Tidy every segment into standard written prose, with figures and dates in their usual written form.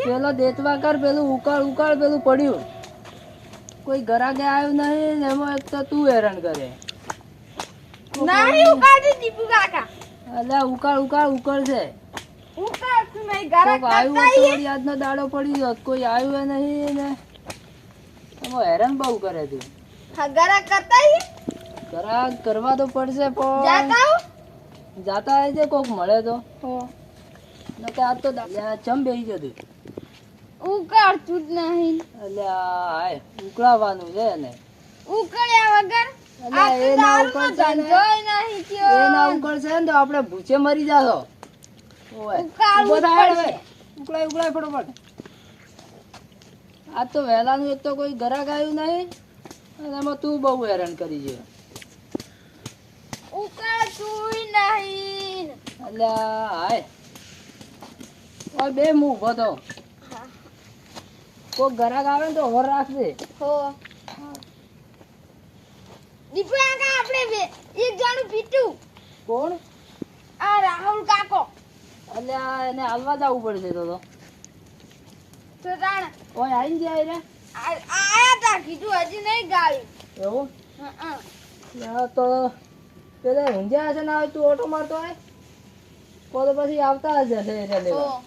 પેલો દેતવા કર, પેલું ઉકાળ પેલું પડ્યું. કોઈ ગરાગે આવ્યું નહીં ને એમાં એક તો તું હેરાન કરે. નહીં ઉકાળતી દીપુ કાકા. અલ્યા ઉકાળ છે. ઉકાળતું નહીં ગરાગ કરતા આવ્યું આજનો દાડો પડી ગયો, કોઈ આવ્યું નહીં ને એમાં હેરાન બહુ કરે તું. હા ગરાગ કરતા ગરાગ કરવા તો પડશે પણ જાતા હોય છે કોક મળે તો. નકે આજ તો ચમ બેસી જતું. ઉકાળતું જ નહીં. અલ્યા હાય ઉકળાવાનું છે ને. ઉકળ્યા વગર અલ્યા એ ના ઉકળશે ને, એ ના ઉકળશે ને તો આપણે ભૂચે મરી જાશો. ઉકળાય ફટોફટ. આજ તો વહેલાનું એક તો કોઈ ગરાક આવ્યું નહીં અને એમાં તું બહુ હેરાન કરી છે. ઉકાળતું નહીં. અલ્યા હાય ઓય બે હું ઊભો તો. કોઈ ગરાક આવે ને તો હોર રાખજે. દીપુ કાકા આપણે એક જણું પીટું. કોણ? આ રાહુલ કાકો. અલ્યા એને હાલવા જવું પડશે તો રાણા ઓય આવીને જાય રે. આયા તા કીધું હજી નહીં ગાયું. એવું તો પેલા ઊંઝા હશે ને તું ઓટો મારતો હોય તો પછી આવતા હશે લેવા.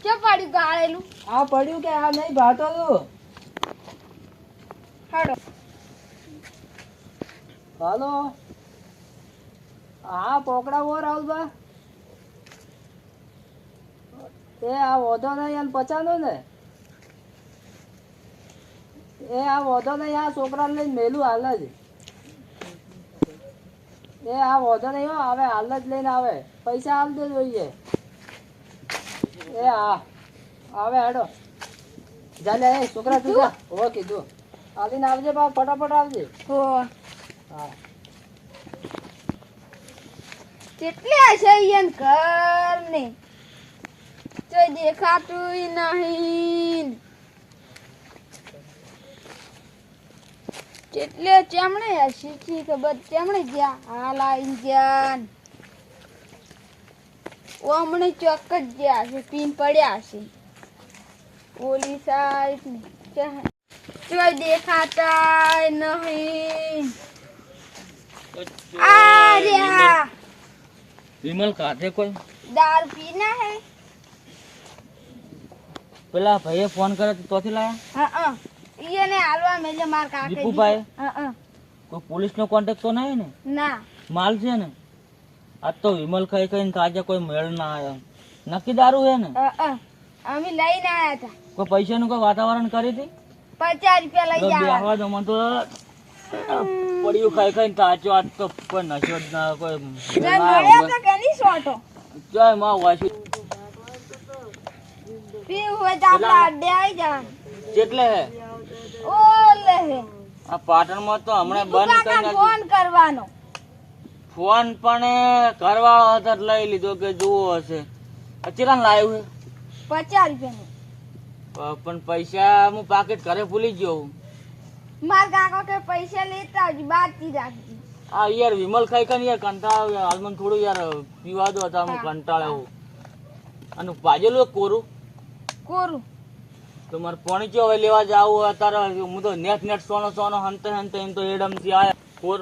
કે પડ્યું ગાળેલું? આ પડ્યું કે આ નહીં ભાતો તું. હાલો હા પોકડાવો રાહુલબા. એ આ વધો નહીં એને પચાનો ને. એ આ વધો નહીં આ છોકરાને લઈને મેલું હાલ જ. એ આ વધો નહીં હો આવે હાલ જ લઈને આવે. પૈસા હાલ દે જોઈએ. એ હા આવે હેડો જા લે. એ છોકરા તું જા. હો કીધું આવીને આવજે બા ફટાફટ આવજે. હા કેટલે હશે ઈયન ઘર ને તો દેખાતું નહીં. કેટલે ચેમણે હશે કી ખબર ચેમણે ગયા. હાલ આઈ ગયા ઓ હમણે ચોક જ ગયા છે. પીન પડ્યા છે ઓલી સાઈડ કોઈ દેખાતા નહીં. આ વિમલ કાઢે કોઈ દારૂ પીના હે. પેલા ભાઈએ ફોન કર્યો તો તોથી લાયા. હા ઈને હાલવા મેલે માર કાકે દીપુભાઈ. હા કોઈ પોલીસ નો કોન્ટેક્ટ તો નહીં ને? ના માલ છે ને. આજ તો વિમલ ખાઈ ખાઈને તાજે કોઈ મેળ ના આવ્યો. નક્કી દારૂ હે ને? અમે લઈને આયા હતા. કોઈ પૈસા નું કોઈ વાતાવરણ કરી હતી? 50 રૂપિયા લઈ આવ્યા. બેહવા દો મને તો પડ્યું ખાઈ ખાઈને તાજો. આજ તો કોઈ નશો જ ના કોઈ મળ્યા તો કેની સોટો જય માં વાસી પીવું હોય તો આપણે અડ્ડે આવી જવાનું. કેટલે હે? ઓલે હે આ પાટણમાં તો હમણાં બંધ કરીને ફોન કરવાનો. ફોન પણ કરવાળો હતો લઈ લીધો કે જુઓ હશે. અચીરાન લાવ્યું હે 50 રૂપિયા પણ પૈસા હું પાકેટ ઘરે ભૂલી ગયો. માર કાકો કે પૈસા લેતા આવજો બાકી રાખજો. આ યાર વિમલ ખાઈ ખાઈને યાર કંટાળો. હાલમાં થોડું યાર પીવા દો હતા હું કંટાળ્યો. અને ભાજેલું કોરું તો મારે પાણી ચો હવે લેવા જાવું અત્યારે. હું તો નેટ સોનો હંતે એમ તો એડમથી આયા.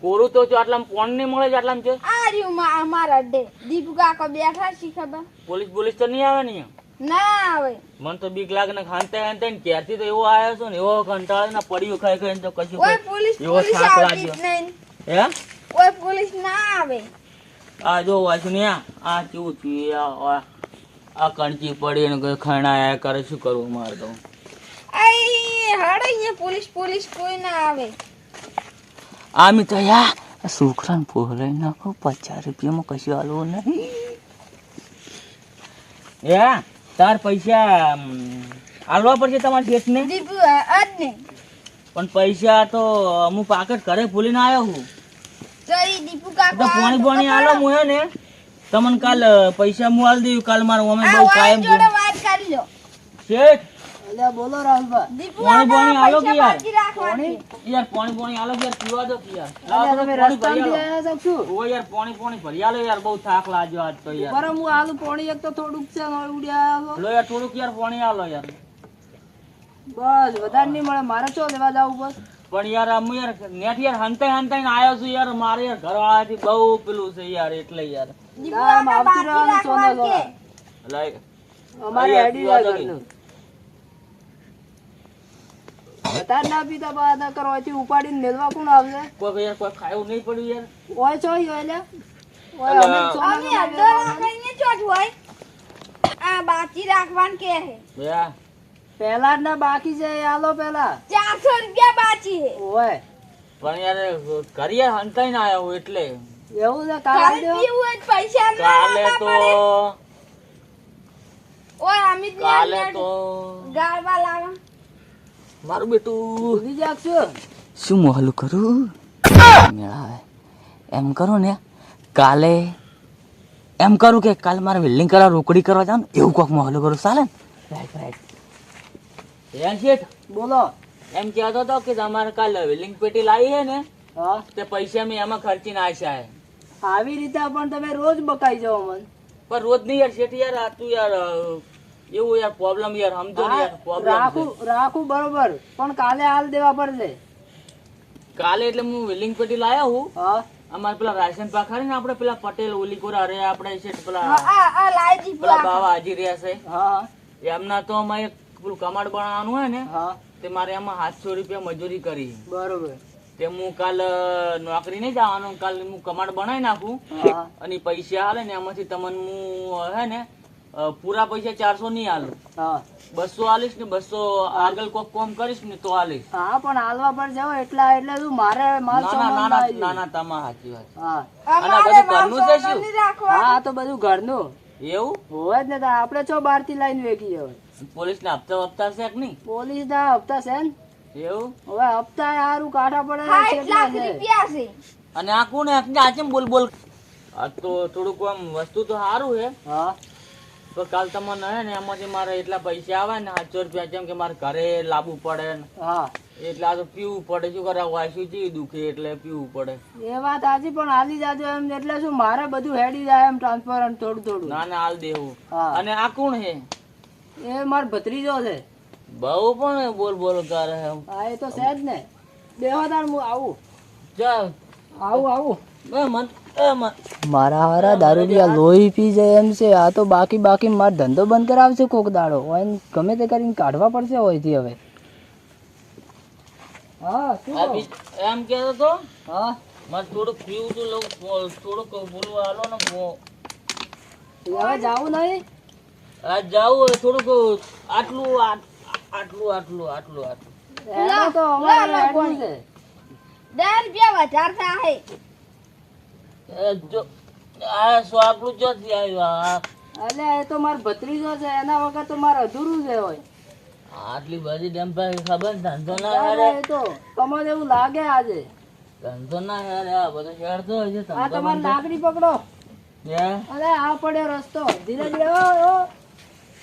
કોરું તો આટલામાં પોણ નહીં મળે છે આટલામાં છે. આ રહ્યું અમારા અડ્ડે દીપુ કાકો બેઠા છે ખબર. પોલીસ તો નહીં આવે ને? ના આવે. મને તો બીક લાગે ને ખાંતે ક્યારથી તો એવો આવ્યો છો ને એવો કંટાળે ને પડ્યું ખાઈ ખાઈને તો કશું ઓય પોલીસ આવતી જ નહીં. હે ઓય પોલીસ ના આવે. આ જો વાંચું ને આ કેવું થયું. આ કણચી પડી ને ખણાયા કરે. શું કરવું મારે તો? આઈ હડે અહીંયા પોલીસ કોઈ ના આવે. આમી તો યા છોકરાને પોહરાઈ નાખો. 50 રૂપિયામાં કશું હાલવું નહીં. તાર પૈસા હાલવા પડશે તમારા શેઠને. દીપુ આજ ને પણ પૈસા તો હું પાકેટ ઘરે ભૂલીને આવ્યો હું. દીપુ કાકો તો પાણી હાલો હું હે ને તમને કાલ પૈસા હું હાલ દઉં. કાલ મારે અમે બહુ કાયમ જોડે વાત કરી લો. શેઠ અલ્યા બોલો રાહુલભાઈ. દીપુ પાણી પાણી કાકા આલો કે પૈસા યાર. બાકી રાખવાના છે. યાર પાણી આલો કે યાર પીવા દો કે યાર. અલ્યા તમે પાણી ભરી રસ્તામાંથી આલો. આયા છો શું? ઓ યાર પાણી ભરી આલો યાર, બહુ થાક લાગ્યો આજ તો યાર. બરાબર હું આલુ પાણી એક તો થોડુંક છે નળ ઉડ્યા આવો. લો યાર થોડુંક યાર પાણી આલો યાર. બસ વધારે નહીં મળે મારે ચો લેવા જાવું બસ. પણ યાર અમે યાર નેટ યાર હંતાઈ ને આયો છું યાર, મારે યાર ઘરવાળાથી બહુ પેલું છે યાર, એટલે યાર. દીપુ ના, આમ કાકા આવતી બાકી રહેવાનું સોના રાખવાના છે. લાય અમારે યાર, હેડી પીવા જાય દો ઘરનું. વધારે ના પીતા બા ના કરો અહીંથી ઉપાડીને મેલવા કોણ આવશે? કોઈ યાર કોઈ ખાયું નહીં પડ્યું યાર. ઓય છો ઈ ઓય લે. ઓય અમે અલા. સોના અમે અડધો રાખીને ચોટ હોય. આ બાકી રાખવાનું કે છે. યા પહેલા જ ના બાકી છે એ આલો પહેલા. 400 રૂપિયા બાકી છે. ઓય પણ યાર ઘરે યાર હંતાઈ ને આયો હું એટલે. એવું છે કાલે કાલે દેવા? પીવું હોય તો પૈસા ના કાલે આપવા તો પડે. ઓય અમિત ને કાલે અન્યાને તો ગાળવા લાવા. મારું બેટું ભૂલી જાગશો. શું મોહલું કરું મેળાવે એમ કરું ને, કાલે એમ કરું કે કાલે મારે વેલ્ડિંગ કરવા રોકડી કરવા જાવ ને એવું કોક મોહલું કરું, ચાલે ને? રાઈટ રાઈટ શેઠ બોલો. એમ કહેતો હતો કે તમારે કાલે વેલ્ડિંગ પેટી લાવી છે ને, હા તે પૈસા મેં એમાં ખર્ચી નાખ્યા છે. આવી રીતે પણ તમે રોજ બકાઈ જાઓ મન. પણ રોજ નહીં યાર શેઠ, યાર આ તું યાર એવું યાર પ્રોબ્લેમ યાર સમજો ને યાર, પ્રોબ્લેમ રાખું બરોબર પણ કાલે હાલ દેવા પડશે. કાલે એટલે હું વેલ્ડિંગ પેટી લાવ્યો હું. હા અમારે પેલા રાશન પાખા ને આપણે પેલા પટેલ ઓલી કોરા રે આપણે શેઠ પેલા આ લાઈ દીપુ પેલા કાકા. બાવા હાજી રહ્યા છે હા એમના તો અમારે પેલું કમાડ બનાવવાનું હોય ને, હા તે મારે એમાં 700 રૂપિયા મજૂરી કરી. બરોબર. તે હું કાલ નોકરી નહીં જવાનું, કાલ હું કમાડ બનાવી નાખું હા અને પૈસા હાલે ને એમાંથી તમને હું હે ને પૂરા પૈસા 400 નહીં હાલું, હા 200 હાલીશ ને 200 આગળ કોક કોમ કરીશ ને તો હાલીશ. હા પણ હાલવા પર જાઓ એટલા એટલે શું મારે માલ ના સામાન ના લાવી ના દઉં. ના તમારે સાચી વાત. હા અને અમારે બધું માલ ઘરનું છે સામાન શું? નહીં રાખવા. હા આ તો બધું ઘરનું એવું હોય જ ને તાર આપણે છો બહાર થી લઈને વેચી હવે. પોલીસ ને હપ્તા વપ્તા છે કે નહીં? પોલીસ ના હપ્તા છે ને એવું હવે હપ્તા સારું કાઢા પડે ને 60 કેટલા લાખ છે? રૂપિયા છે. અને આ કોણ આચેમ બોલ બોલ? આ તો થોડુંક આમ વસ્તુ તો સારું છે, હા તો કાલ તમને હે ને એમાંથી મારે એટલા પૈસા આવે ને 700 રૂપિયા, જેમ કે મારે ઘરે લાવવું પડે ને હા એટલે આ તો પીવું પડે, શું કરે વાસી ચી દુખે એટલે પીવું પડે. એ વાત સાચી પણ હાલી જાજો એમ એટલે શું મારે બધું હેડી જાય એમ ટ્રાન્સપરન્ટ થોડું થોડું. ના ના હાલ દેવું. હા અને આ કોણ છે? એ મારો ભત્રીજો છે. બહુ પણ બોલ બોલ કરે છે. હા એ તો છે જ ને. બેહો તાર હું આવું ચાલ આવું મન મારા હારા દારૂડિયા લોહી પી જાય એમ છે. આ તો બાકી મારો ધંધો બંધ કરાવશે કોક દાડો હોય ને ગમે તે કરીને કાઢવા પડશે હોયથી હવે. હા શું કહો? એમ કેતો તો હા મારે થોડુંક પીવું તું લઉં, થોડુંક બોલવા હાલો ને હવે જાવું નહીં. આજ જાવું હોય થોડુંક આટલું આટલું આટલું આટલું આટલું એનો તો અમારે હેડવું છે. 10 રૂપિયા વધારે થાય. જો આ સો આટલું ચોથી આવ્યું આ એટલે એ તો મારો ભત્રીજો છે એના વગર તો મારે અધૂરું છે હોય. આટલી બધી ડેમ્પા ખબર ધંધો ના અરે હેરે, એ તો તમને એવું લાગે આજે. ધંધો ના હેરે, આ બધો હેરતો હોય છે આ ધંધો તમારી બંધો. લાકડી પકડો. હે? અરે આ પડ્યો રસ્તો ધીરે ધીરે.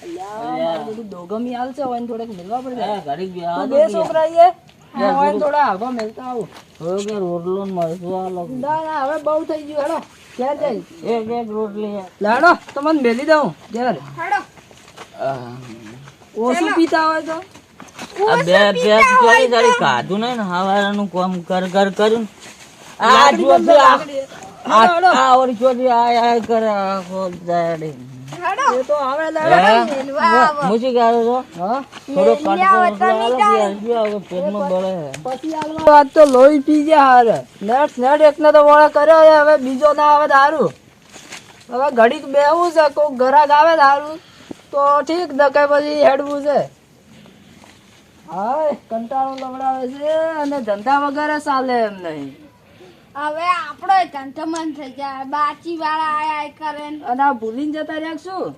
અલ્યા, મારું બધું ડોગમી હાલશે હોય ને થોડેક મિલવા પડશે. હે, ઘડીક બે આ તું તો બે કે છોકરા આઈએ. હા, હોય ને થોડા આગો મેલતા આવું. હવે કે રોટલો ને મરચું આલો. ના ના હવે બહુ થઈ ગયું હેડો ઘેર જઈ. એક રોટલી હે. લાડો તમને મેલી દઉં ઘેર. હેડો. ઓછું પીતા હોય તો આ બે ચોરી તારી કાઢું નહીં ને હવારનું કામ કર કર્યું ને. આ લાકડી જો પકડો, લાકડી. હેડો, હેડો. આ ઓરી ચોરી આ કરે આખો દાડી. હેડો. એ તો આવે લાડો. મેલવા આવો. મુશી ગાળો છો હા થોડો મેલ્યા કાઢો હોય તો આલો નહીં કે આજો પેટમાં બળે છે. પછી આલવા આજ તો લોહી પી ગયા હારે. નેટ એકને તો વળે કર્યો છે, હવે બીજો ના આવે દારૂ. હવે ઘડીક બેહવું છે, કોક ઘરાક આવે દારૂ તો ઠીક નકે પછી હેડવું છે. હાય કંટાળો લવડાવે છે અને ધંધા વગર ચાલે એમ નહીં. હવે આપણો ધંધો બંધ થઈ જાય. બાચી વાળા આયા કરે ને. અને આ ભૂલીને જતા રહ્યા શું?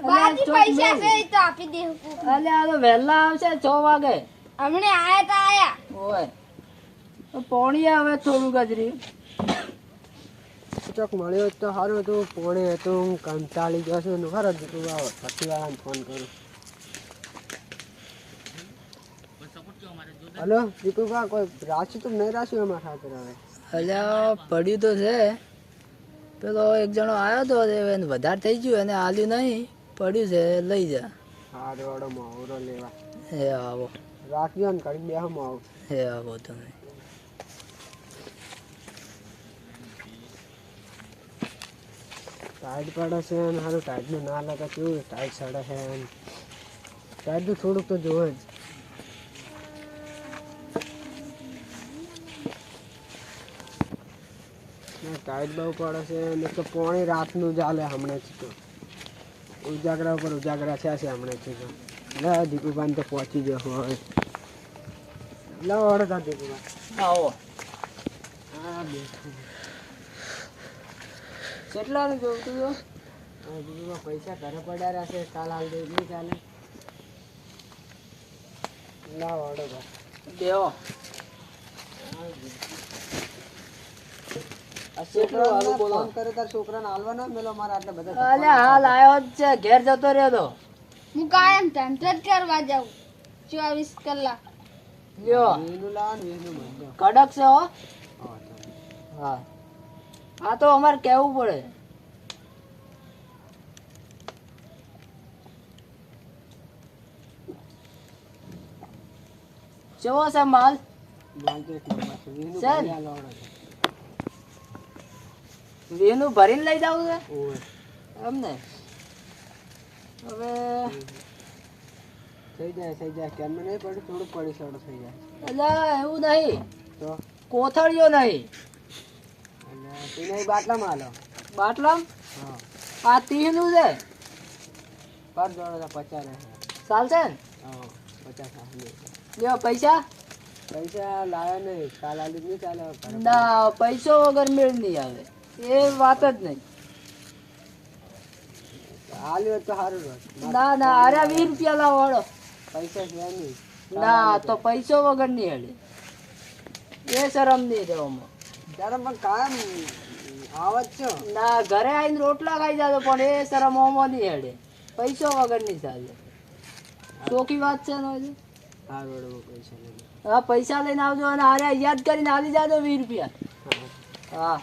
બાકી ચોક પૈસા મેલ. છે એ તો આપી દેવું. એટલે આ તો વહેલા આવશે 6 વાગે. હમણે આયા તો આયા. ઓય તો પોણીએ હવે થોડું ગજરી ચોક મળ્યો તો સારું હતું. પોણી હતું હું કંટાળી ગયો છું. ખરો ફોન કરું. હલો દીપુભા કોઈ રાખ્યું તો નહીં રાખ્યું એમાં ખાતર હવે અલ્યા પડ્યું તો છે, પેલો એક જણો આવ્યો તો એને વધારે થઈ ગયું એને આલ્યું નહીં, પડ્યું છે લઈ જા. હા રોડો માવરો લેવા હે આવો, રાખ્યો ને ઘડી બેહો આવું. હે આવો તમે. ટાઈટ પડે છે ને સારું ટાઈટનું ના લાગે કેવું ટાઈટ સડે છે એમ ટાઈટનું થોડુંક તો જોવે જ. ટાઈટ બહુ પડે છે ને તો પોણી રાતનું ચાલે હમણાં જ તો ઉજાગરા ઉપર ઉજાગરા થયા છે હમણાં જ તો. એટલે દીપુભાઈ તો પહોંચી ગયો હવે લાવો અડતા દીપુભાઈ આવો. હા બેઠું કેટલાનું જોઈતું હતું? દીપુભાઈ પૈસા ઘરે પડ્યા રહેશે કાલ હાલ દે નહીં ચાલે. લાવો અડો દેવો. ફોન કરે તાર છોકરાને હાલવાનો મેલો મારા આટલા બધા અલ્યા હાલ આવ્યો જ છે, ઘેર જતો રહ્યો તો. હું કાયમ ધંધો જ કરવા જાઉં 24 કલાક. લ્યો એનું લાવો ને એનું મંજો. કડક છે હો. હા તો. હા આ તો અમારે કેવું પડે. કેવો છે માલ? માલ તો એક નંબર છે. એનું ચાલ. ભર્યા લાવડો છે. વેનું ભરીને લઈ જવું છે ઓય. એમને. હવે થઈ જાય કેમ નહીં પડે થોડુંક પડી સડો થઈ જાય એટલે એવું નહીં, તો કોથળીઓ નહીં, એટલે તું બાટલામાં હાલો. બાટલા. હા આ 30 નું છે, પર દોડો 50 રહે. ચાલશે ને? હા 50 હા. લ્યો પૈસા. પૈસા લાયા નહીં કાલ આલી નહીં ચાલે હવે ઘરે. ના પૈસો વગર મેળ નહીં આવે, એ વાત જ નહીં. આલ્યું હોત તો સારું રહે. ના ના અરે 20 રૂપિયા લાવો હળો. પૈસા છે નહીં. ના તો પૈસો વગર નહીં હેડે, એ શરમ નહીં દેવામાં. ત્યારે પણ કાયમ આવત છો. ના ઘરે આવીને રોટલા ખાઈ જાતો પણ એ શરમ ઓમાં નહીં હેડે, પૈસો વગર નહીં ચાલે. ચોખ્ખી વાત છે ને હજી. હા રોડ પૈસા લઈ હા પૈસા લઈને આવજો અને આરે યાદ કરીને આલી જાજો 20 રૂપિયા. હા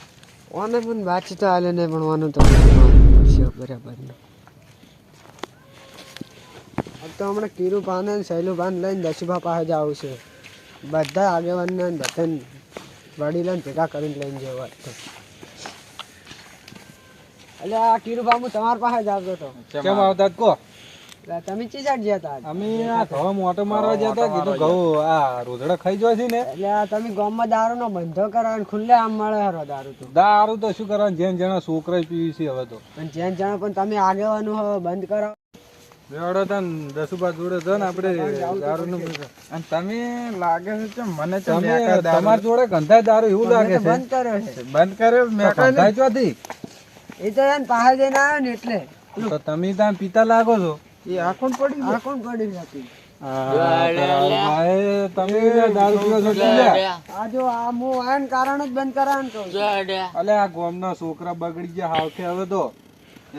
ઓને પણ બાકી તો હાલે નહીં પણ ઓનું તો પડશે બરાબર ને. अब तो हमारे कीरू पान है सैलू पान लઈને દસુભા પાસે જવું છે. બધા આગેવાનને બધાને વડી લઈને ભેગા કરીને લઈને જવા તો. એટલે આ કીરુ બાબુ તમારા પાસે જ આવતો હતો. કેમ આવતા કો? એટલે તમે ચી સાઈડ ગયા હતા? અમે આ ઘઉં મોટો મારવા ગયા હતા, કીધું ઘઉં આ રોજડા ખાઈ જાય છે ને એટલે આ તમે ગામમાં દારૂનો ધંધો કરાવો ને ખુલ્લે આમ મળે હરો દારૂ તો. દારૂ તો શું કરવાનું, જેમ જણા છોકરા પીવી છે હવે તો. પણ જેન જણા પણ તમે આગેવાનું હવે બંધ કરો. બેવડો તન દસુભા જોડે છે ને આપણે દારૂ નું અને તમે લાગે છે કે મને તો તમે મેકા દારૂ તમારા જોડે ગંધાય દારૂ એવું લાગે છે. બંધ કર્યો છે. બંધ કર્યો મેકા ગંધાય ચોથી એ તો એને પાસે જઈને આવ્યો ને એટલે તો તમે ત્યાં પીતા લાગો છો. એ આખું પડી આ કોણ પડી હતી. ભાઈ તમે દારૂ પીવો છો એટલે લ્યા. આ જો આ હું આયન કારણ જ બંધ કરાવવાનું કહું છું. અલે આ ગામના છોકરા બગડી ગયા હાવખે હવે તો.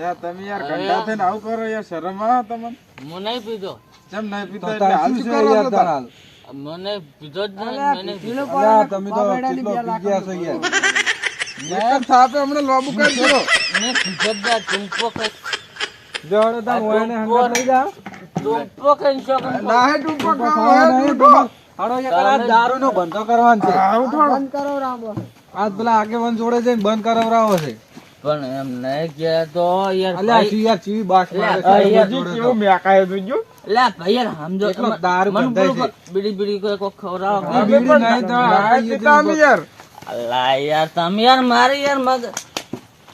યાર તમે યાર ગંડા થઈને આવું કરો યાર, શરમ આવે તમને? હું નહીં પીધો, કેમ નહીં તો પીતા એટલે તાર હાલ શું શું છે કરો યાર છો તાર તાર? હાલ? મને પીધો જ નહીં, અલ્યા, મને પીલો અલ્યા, પડે તમે તો બાબેડાની કેટલો 2 લાખ પી ગયા છો યાર. મેકઅપ થાપે હમણાં લોબુ કરી દો. મેં પીધો જ નહીં, ટૂંપો ખાઈ- બેવડો તાર ઓયાને હંગાત લઈ જા. ટૂંપો ખાઈને શોખ ના હે ટૂંપો તો ખાઓ, ખાવા હે નહીં, ટૂંપો. હાડો યાર આ દારૂનો બંધો કરવાનો છે. બંધ કરો રામો. આજ પેલા આગેવાન જોડે જઈને બંધ કરાવરાવો છે. પણ એમ નહીં કહેતો યાર. અલ્યા ભાઈ- શું યાર ચીવી બાસ મારે છે અલ્યા, યાર હજી જોડે કેવું તો. મેકાય જોજો. લા ભાઈ યાર સમજો, એટલો દારૂ મને બંધાય પેલું બીડી બીડી કોઈ ખવડાવો. આ બીડી નહીં તો આ ના ખાઈએ પીતા અમે યાર. અલ્લા યાર તમે યાર મારી યાર મગ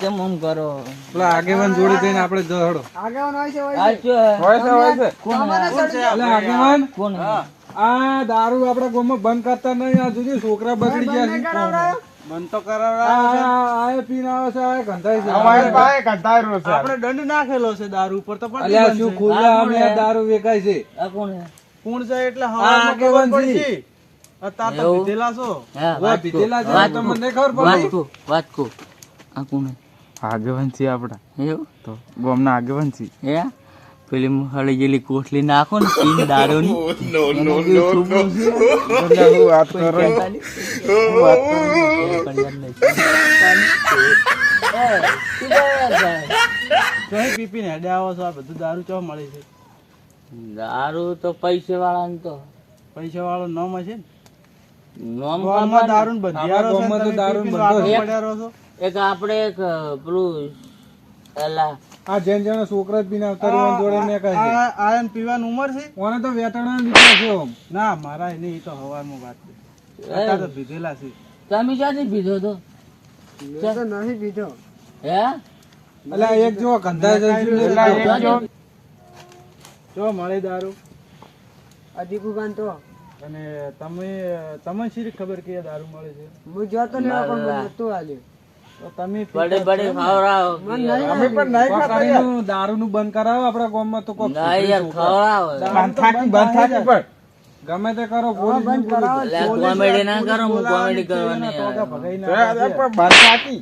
કેમ આમ કરો? પેલા આગેવાન જોડે જઈને આપણે જહડો. આગેવાન હોય છે હોય આ છે. શું હે? હોય છે તમારે સડી જાઓ. અલ્યા આગેવાન કોણ હે? આ દારૂ આપણા ગામમાં બંધ કરતા નહીં. આ સુધી છોકરા બગડી ગયા બંધ નહીં છે. કરાવડાયો? મન તો કરાવડાવો છે. આ પીને આવે છે, આ ગંધાય છે. અમારી પાસે કંટાળ્યો છે. આપણે દંડ નાખેલો છે દારૂ ઉપર તો પણ અલ્યા શું ખુલ્લા આમ યાર દારૂ વેચાય છે. આ કોણ હે? કોણ છે એટલે આ હવામાં આગેવાન ખબર છે. પડશે. અત્યારે તો એવું? પીધેલા છો. હા, વા વાત કહું, પીધેલા છે, વાત તમને કહું, નહીં ખબર વાત પડી? કહું, વાત કહું. આ કોણ હે? આગેવાન છીએ આપડા એવું? તો ગામના આગેવાન છીએ. હે? પેલી હળી ગયેલી કોથળી નાખો ને પીન દારૂની એટલે હું વાત કરો ચોહી પીપીને હેડે આવો છો આ બધું દારૂ ચો મળે છે દારૂ તો પૈસે વાળા તો પૈસા વાળો નામ હશે ને નોમ ગોળમાં દારૂ ને બંધિયારો છે ગામમાં તો તમે દારૂ પીપીને બંધો વાતો છે. પડ્યા રહો છો એક આપણે એક પેલું એલા આ જેન જણા છોકરા જ પીને આવતા રહ્યો જોડે મેં કહે છે આયન પીવાની ઉંમર છે ઓને તો વેટાણા દીકરા છે ઓમ. ના મારા નહીં એ તો હવારમાં વાત છે અત્યારે તો પીધેલા છે તમે ક્યાંથી પીધો તો મેં તો નહીં પીધો. હે અલા એક જો કંધા જઈશું જો મળે દારૂ આ દીપુભાઈ તો અને તમને શી રીતે ખબર કે આ દારૂ મળે છે હું જોતો લેવા પણ મને નતું આલ્યું. તો તમે બડે બડે ખવડાવો અમે પણ નહીં ખાતા દારૂ નું બંધ કરાવો આપડા ગામમાં તો કોક ના યાર ખવડાવો બંધ થાકી પણ ગમે તે કરો પોલીસ ને બોલાવો. એટલે કોમેડી ના કરો હું કોમેડી કરવાની ટોકા યાર. ભગાઈ તો ના આ પણ બંધ થાકી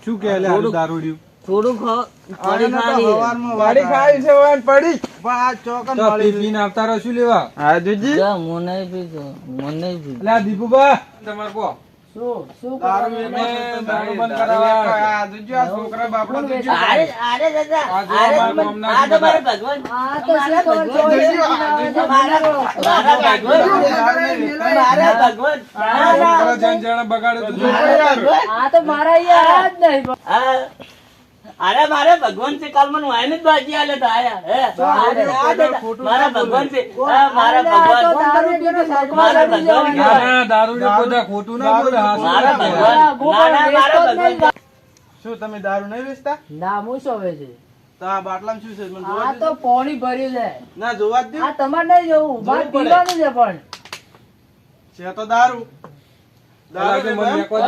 શું કે લે આ દારૂડિયું થોડું પડી ખાલી ગાડી ખાઈ છે ઓન પડી પણ આ ચોકન તો મળી છે. પીને આવતા રહો શું લેવા હા જોજી જા, હું નહીં પીતો હું નહીં પીતો એટલે આ દીપુબા તમાર કો શું દારૂ તમે દારૂ બંધ કરાવવા આ જોજો આ છોકરા બાપડા જોજો અરે અરે દાદા આ જો અરે અમારા ગામના આ તો મારે ભગવાન આ તો શું ખબર ચોરી મારા ભગવાન છોકરા જણ જણ બગાડે તો જો આ તો મારા યાર જ નહીં અરે મારે ભગવાન છે કાલ મને વાયને જ બાજી આલે તો આયા હે મારા ભગવાન છે હા, મારા ભગવાન મારા ભગવાન ના ના દારૂડિયું બધા ખોટું ના બોલે હા મારા ભગવાન ના ના મારા ભગવાન શું તમે દારૂ નહીં વેચતા ના હું શું હવે છે તો આ બાટલામાં શું છે મને જોવા આ તો પાણી ભર્યું છે ના જોવા જ દે આ તમારે નહીં જોવું મારે જોવું પડે. પીવાનું છે પણ છે તો દારૂ દારૂ મને લેવા એમ? મેકો દે.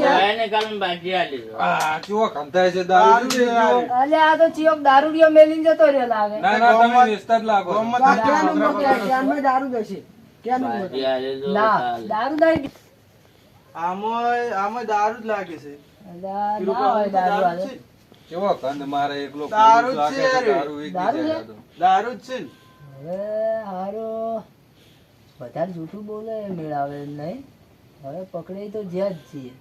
વાયને કાલ મને બાજી આલી આ કેવો કંટાય છે દારૂ દારૂ છે યાર. અલે આ તો ચિયોક દારૂડિયો મેલીને જતો રહ્યો લાગે ના ના તમે વેચતા જ લાગો છો. ગામમાં આ તો ક્યાંનું છોકરા મોકલે? ક્યાંનું દારૂ બેસી ક્યાંનું મોકલે? બાજી આલી તો ના ચાલે. દારૂ નહીં આમાં દારૂ જ લાગે છે અલા, પેલું ના હોય દારૂ દારૂ જ હાલે. છે. કેવો કંદ મારે એકલો દારૂ પુરુષ જ લાગે છે છે, યાર. દારૂ એક દારૂ બીજા છે? હાથો. દારૂ જ છે ને હવે હારું વધારે જૂઠું બોલે એ મેળાવે એમ નહીં હવે પકડે તો જ્યાં જ છીએ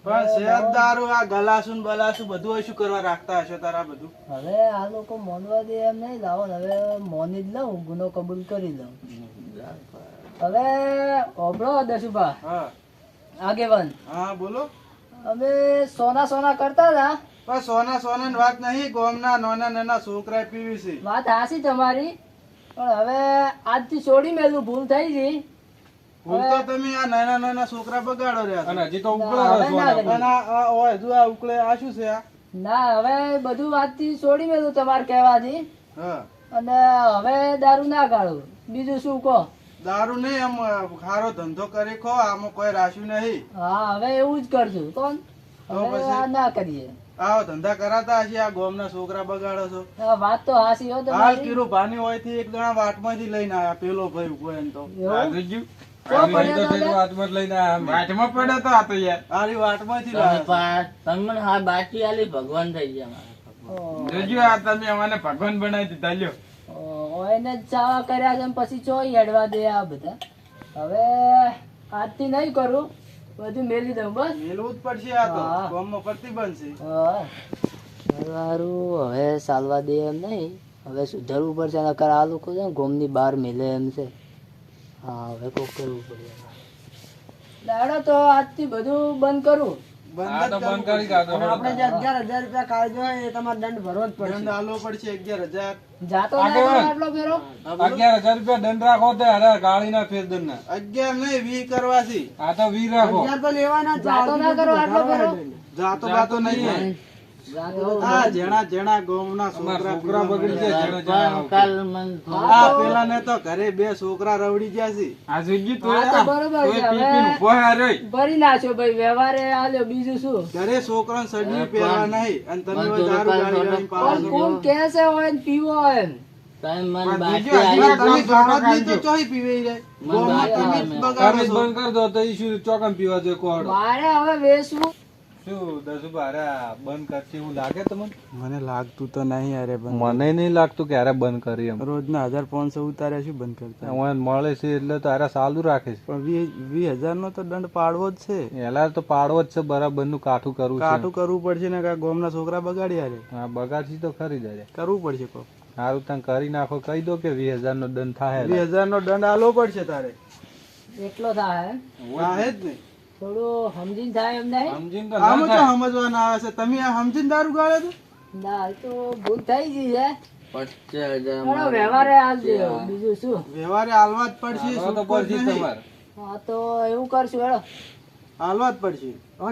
પણ શેર દારૂ આ ગલાસું ને બલાસું બધું હોય શું કરવા રાખતા હશો તારા બધું હવે આ લોકો મોનવા દે એમ નહીં લાવો ને હવે મોની જ લઉં ગુનો કબૂલ કરી લઉં હવે ઓબળો દશુભા હા આગેવાન હા બોલો અમે સોના સોના કરતા હતા પણ સોના ની વાત નહીં ગામના નાના નાના છોકરા પીવી છે વાત હાસી તમારી પણ હવે આજથી છોડી મેલું ભૂલ થઈ ગઈ ભૂલ તો તમે આ નાના નાના છોકરા બગાડો રહ્યા અને હજી તો હવે ઉપડો ના સોના કરીએ. અને આ ઓય જો આ ઉકળે આ શું છે આ ના હવે બધું વાતથી છોડી મેલું તમારે કહેવાથી હા અને હવે દારૂ ના કાઢું બીજું શું કહો દારૂ નહીં આમ ખારો ધંધો કરી ખો આમાં કોઈ રાખ્યું નહીં હા હવે એવું જ કરશું કોણ તો હવે પછી? આ ના કરીએ આવો ધંધા કરાતા હશે આ ગામના છોકરા બગાડો છો આ વાત તો હાસી હો હાલ તમારી કીરું ભાની હોય થી એક જણા વાટમાંથી લઈને આયા પેલો ભાઈ ઉભો એમ તો એવું? આ જોજો. તો આ પડ્યો તો તો તેનો લે. હાથમાં જ લઈને આયા અમે. વાટમાં પડ્યો તો આ તો યાર આરી વાટમાંથી તમે લાયા તમે મને હા બાજી આલી ભગવાન થઈ ગયા મારા ભગવાન. જોજો આ તમે અમને ભગવાન બનાવી દીધા લ્યો એને જ ચાવા કર્યા છે ને પછી ચોઈ હેડવા દે આ બધા હવે આજથી નહીં કરું બધું મેલી દઉં બસ મેલવું જ પડશે આ તો હા. ગામમાં પ્રતિબંધ છે હા સારું હવે ચાલવા દે એમ નહીં હવે સુધરવું પડશે નકર આ લોકો છે ને ગોમની બહાર મેલે એમ છે હા હવે કોક કરવું પડે દાડો તો આજથી બધું બંધ કરું આ તો બંધ કરી કાઢો. અને આપણે જે 11,000 રૂપિયા કાઢજો હોય એ તમારે દંડ ભરવો જ પડશે. દંડ આલવો પડશે 11,000 જાતો ના કરો આટલો ફેરો 11,000 રૂપિયા દંડ રાખો તો અરે ગાળી ના ફેર દંડ ના 11 નહીં 20 કરવાથી આ તો 20 રાખો 11 તો લેવાના જ. જાતો ના કરો આટલો ફેરો જાતો બાતો નહીં આ જેણા જેણા ગામના અમારા છોકરા છોકરા બગડી જાય જેનો ભગવાન જણાવો. કાલ મને થોડું આ પેલા ને તો ઘરે 2 છોકરા રવડી ગયા છે આ જોજો તો હા તો બરોબર છે હવે ઉભો હાર્યો ભરી નાખ્યો ભાઈ વ્યવહારે આલ્યો બીજું શું ઘરે છોકરાને સડ્યું પહેરવા નહીં અને તમે પણ હવે દારૂ થોડું ગાળી ગાળીને પાવો પણ છો. કોણ કે છે હોય ને પીવો હોય ને તમે મને પણ બાજી બીજું આલી તમે ખાવા જ નહીં તો ચોહી પીવે જાય મને ગામમાં બાકી તમે જ આવે. બગાડો તમે જ છો. બંધ કરી દો તો ઈ શું ચોકમ પીવા જોઈએ કોડ મારે હવે વેચવું શું દસુભા અરે આ બંધ કરશે એવું લાગે તમને? મને લાગતું તો નહીં અરે મને નહીં લાગતું કે અરે બંધ કરી એમ. રોજના 1500 ઉતાર્યા શું બંધ કરતા? મને મળે છે એટલે તો અરે ચાલુ રાખે છે. પણ 20,000 નો તો દંડ પાડવો જ છે. એલા તો પાડવો જ છે, બરાબર નું કાઠું કરવું છે. કાઠું કરવું પડશે ને કાં ગામના છોકરા બગાડ્યા રે. હા બગાડશી તો ખરી જાય. કરવું પડશે કો. સારું તમે કરી નાખો, કહી દો કે 20,000 નો દંડ થાય. 20,000 નો દંડ આલવો પડશે તારે. એટલો થાય હા જ ને. થોડું સમજીને થાય એમ નહીં. સમજીને તો આમાં ના તો થાય. સમજવાના આવે છે. તમે આ સમજીને દારૂ ગાળે તો ના એ તો ભૂલ થઈ ગઈ છે. 50,000 થોડો વ્યવહારે હાલ દેવો, બીજું શું. વ્યવહારે હાલવા જ પડશે. તો છૂટકો પડશે જ નહીં. તમારે. હા તો એવું કરશું હેડો. હાલવા જ પડશે. તો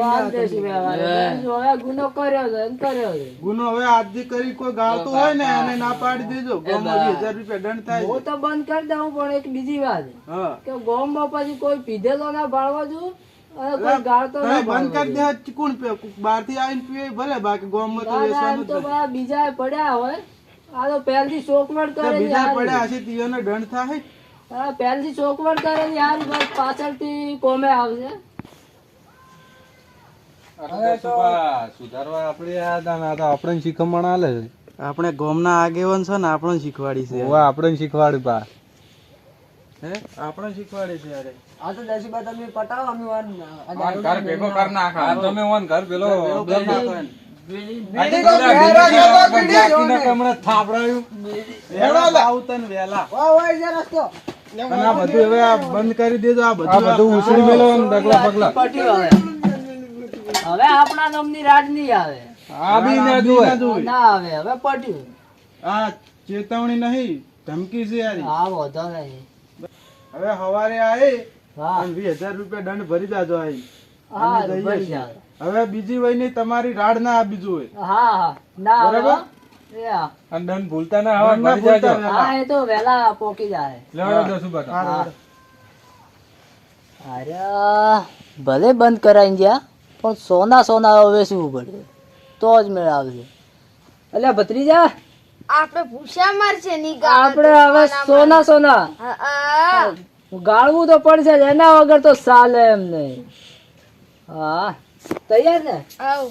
હાલ દેશું વ્યવહારે. હવે ગુનો કર્યો છે ને કર્યો છે. ગુનો હવે આજથી કરી કોઈ ગાળતું હોય ને એને ના પાડી દેજો. ગામમાં 20,000 રૂપિયા દંડ થાય હું છે. તો બંધ કરી દઉં, પણ એક બીજી વાત હા કે ગામમાં પછી કોઈ પીધેલો ના ભાળવા જો અને કોઈ ગાળતો તમે ના બંધ ભાળવા કરી દે કોણ પીવે? બહાર થી આવીને પીવે ભલે, બાકી ગામમાં તો જો. વેચવાનું જ તો નહીં. બધા બીજા પડ્યા હોય, આ તો પહેલથી ચોકવટ તો કરેલી બીજા હારી. પડ્યા હશે તીઓનો દંડ થાય. હા, પહેલથી ચોકવટ કરેલી હારી, બસ પાછળથી કોમે આવશે. અરે દસુભા, સુધારવા આપણે આ તો આપણને શીખમણ આલે છે. આપણે ગામના આગેવાન છે ને આપણને શીખવાડી છે. ઓવા આપણને શીખવાડ્યું પા. હે આપણને શીખવાડે છે યાર. આ તો દસુબા તમે પટાવો, અમે ઘર ભેગો કર નાખ. આ તમે ઓન ઘર પેલો કરી નાખો એને. હમણાં થાપડાયું. આવું તને વહેલા. અને આ બધું હવે આ બંધ કરી દેજો. આ આ બધું ઉછળી મેલો ને ડગલા પગલા. પટ્યું હવે આપણા નામની રાજ નહીં આવે. આ બી ના જોવે. ના આવે, હવે પટ્યું. આ ચેતવણી નહીં, ધમકી છે યાર. હા વાંધો નહીં. હવે સવારે આવી હા અને 20,000 રૂપિયા દંડ ભરી જાજો આવી. હા અમે જઈએ ભરી છીએ. જાવ. હવે બીજી વયની તમારી રાડ ના આપી જોઈએ. હા હા ના આવે બરાબર? હો. એ હા. અને દંડ ભૂલતા ના આવે. દંડ ના ભરી જાજો. ભૂલતા. હા એ તો વહેલા પોકી જાય. લેવડો દસુભા. હા. અરે ભલે બંધ કરાઈ ગયા, પણ સોના સોના હવે શું પડે તો જ મેળ આવશે. એટલે ભત્રીજા આપણે ભૂસા મારશે ની આપણે હવે સોના સોના ગાળવું તો પડશે જ, એના વગર તો ચાલે એમ નહીં. હા તૈયાર ને? આવ